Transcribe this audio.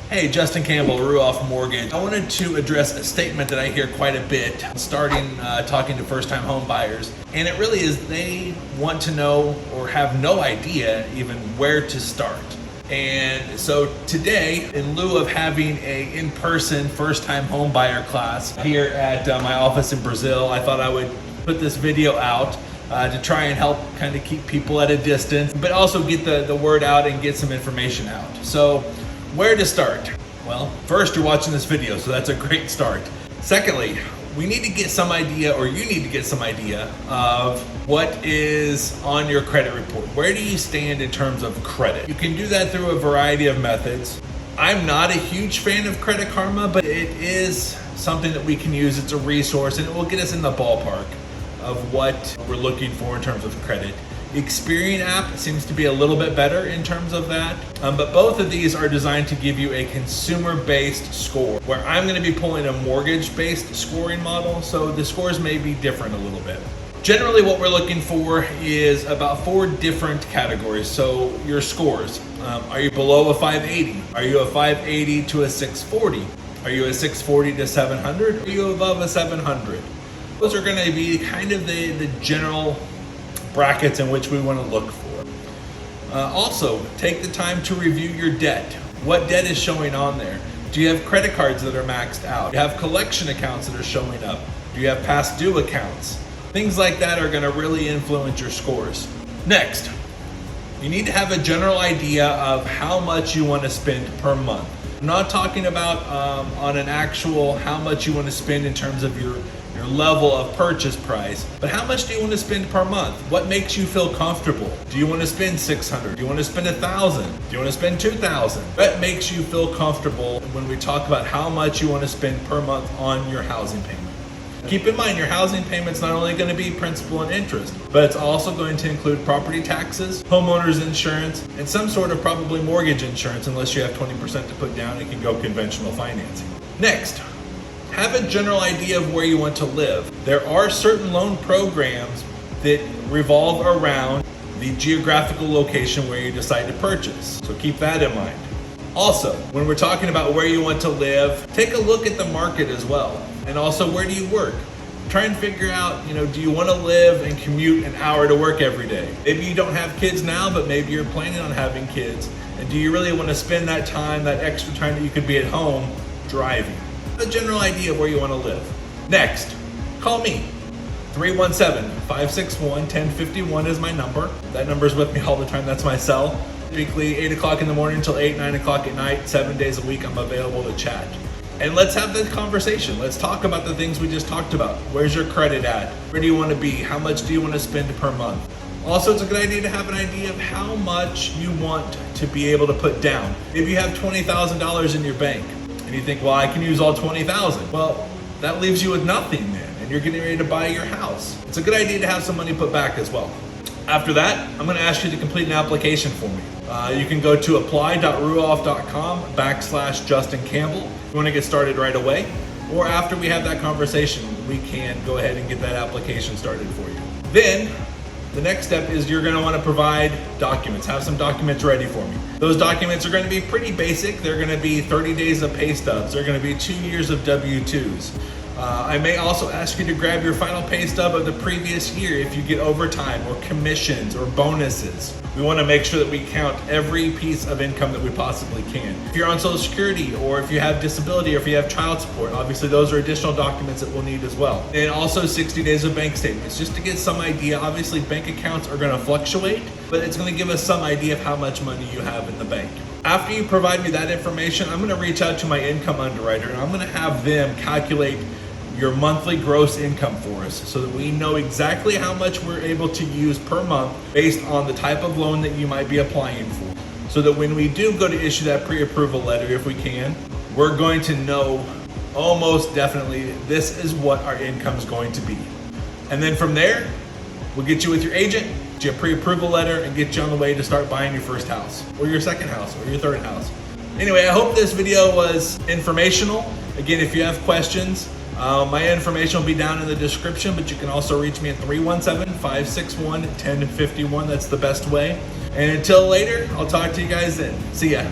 Hey, Justin Campbell, Ruoff Mortgage. I wanted to address a statement that I hear quite a bit starting talking to first-time home buyers. And it really is they want to know or have no idea even where to start. And so today, in lieu of having a in-person first-time home buyer class here at my office in Brazil, I thought I would put this video out to try and help kind of keep people at a distance, but also get the word out and get some information out. So where to start? Well, first, you're watching this video, so that's a great start. Secondly, we need to get some idea, or you need to get some idea of what is on your credit report. Where do you stand in terms of credit? You can do that through a variety of methods. I'm not a huge fan of Credit Karma, but it is something that we can use. It's a resource, and it will get us in the ballpark of what we're looking for in terms of credit. The Experian app seems to be a little bit better in terms of that, but both of these are designed to give you a consumer-based score, where I'm going to be pulling a mortgage-based scoring model, so the scores may be different a little bit. Generally, what we're looking for is about 4 different categories. So your scores, are you below a 580? Are you a 580 to a 640? Are you a 640 to 700? Are you above a 700? Those are going to be kind of the general brackets in which we want to look for. Also, take the time to review your debt. What debt is showing on there? Do you have credit cards that are maxed out? Do you have collection accounts that are showing up? Do you have past due accounts? Things like that are going to really influence your scores. Next, you need to have a general idea of how much you want to spend per month. I'm not talking about on an actual how much you want to spend in terms of your level of purchase price, but how much do you want to spend per month? What makes you feel comfortable? Do you want to spend $600? Do you want to spend $1,000? Do you want to spend $2,000? What makes you feel comfortable when we talk about how much you want to spend per month on your housing payment? Keep in mind, your housing payment's not only going to be principal and interest, but it's also going to include property taxes, homeowners insurance, and some sort of probably mortgage insurance, unless you have 20% to put down and can go conventional financing. Next, have a general idea of where you want to live. There are certain loan programs that revolve around the geographical location where you decide to purchase, so keep that in mind. Also, when we're talking about where you want to live, take a look at the market as well. And also, where do you work? Try and figure out, do you want to live and commute an hour to work every day? Maybe you don't have kids now, but maybe you're planning on having kids. And do you really want to spend that time, that extra time that you could be at home, driving? A general idea of where you want to live. Next, call me. 317-561-1051 is my number. That number is with me all the time. That's my cell. Typically 8 o'clock in the morning until 8, 9 o'clock at night, 7 days a week, I'm available to chat. And let's have the conversation. Let's talk about the things we just talked about. Where's your credit at? Where do you want to be? How much do you want to spend per month? Also, it's a good idea to have an idea of how much you want to be able to put down. If you have $20,000 in your bank and you think, well, I can use all $20,000. Well, that leaves you with nothing then, and you're getting ready to buy your house. It's a good idea to have some money put back as well. After that, I'm going to ask you to complete an application for me. You can go to apply.ruoff.com/Justin Campbell if you want to get started right away, or after we have that conversation, we can go ahead and get that application started for you. Then, the next step is you're going to want to provide documents. Have some documents ready for me. Those documents are going to be pretty basic. They're going to be 30 days of pay stubs. They're going to be 2 years of W-2s. I may also ask you to grab your final pay stub of the previous year if you get overtime or commissions or bonuses. We want to make sure that we count every piece of income that we possibly can. If you're on Social Security, or if you have disability, or if you have child support, obviously those are additional documents that we'll need as well. And also 60 days of bank statements, just to get some idea. Obviously bank accounts are going to fluctuate, but it's going to give us some idea of how much money you have in the bank. After you provide me that information, I'm going to reach out to my income underwriter, and I'm going to have them calculate your monthly gross income for us so that we know exactly how much we're able to use per month based on the type of loan that you might be applying for. So that when we do go to issue that pre-approval letter, if we can, we're going to know almost definitely this is what our income is going to be. And then from there, we'll get you with your agent, get you a pre-approval letter, and get you on the way to start buying your first house, or your second house, or your third house. Anyway, I hope this video was informational. Again, if you have questions, my information will be down in the description, but you can also reach me at 317-561-1051. That's the best way. And until later, I'll talk to you guys then. See ya.